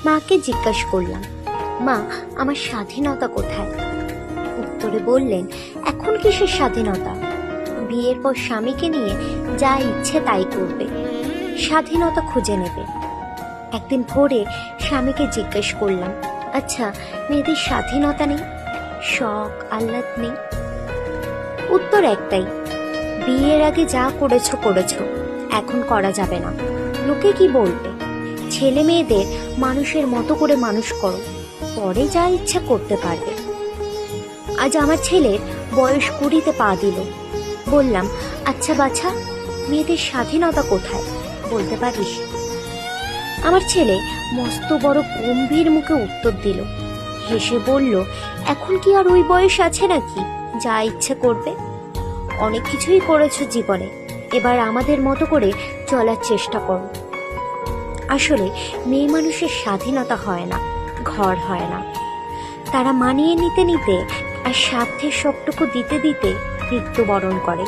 মাকে জিজ্ঞাসা করলাম, মা আমার স্বাধীনতা কোথায়? উত্তরে বললেন, এখন কিসের স্বাধীনতা? বিয়ের পর স্বামীকে নিয়ে যা ইচ্ছে তাই করবে, স্বাধীনতা খুঁজে নেবে। একদিন ভোরে স্বামীকে জিজ্ঞেস করলাম, আচ্ছা মেয়েদের স্বাধীনতা নেই, শখ আহ্লাদ নেই? উত্তর একটাই, বিয়ের আগে যা করেছো করেছো, এখন করা যাবে না। লোকে কি বলবে? ছেলে মেয়েদের মানুষের মতো করে মানুষ করো, পরে যা ইচ্ছা করতে পারবে। আজ আমার ছেলের বয়স 20-তে পা দিল। বললাম, আচ্ছা বাছা, মেয়েদের স্বাধীনতা কোথায় বলতে পারিস? আমার ছেলে মস্ত বড় গম্ভীর মুখে উত্তর দিল, হেসে বলল, এখন কি আর ওই বয়স আছে নাকি যা ইচ্ছে করবে? অনেক কিছুই করেছো জীবনে, এবার আমাদের মতো করে চলার চেষ্টা করো। আসলে মেয়ে মানুষের স্বাধীনতা হয় না, ঘর হয় না। তারা মানিয়ে নিতে নিতে আর সাধ্যের সবটুকু দিতে দিতে মৃত্যুবরণ করে।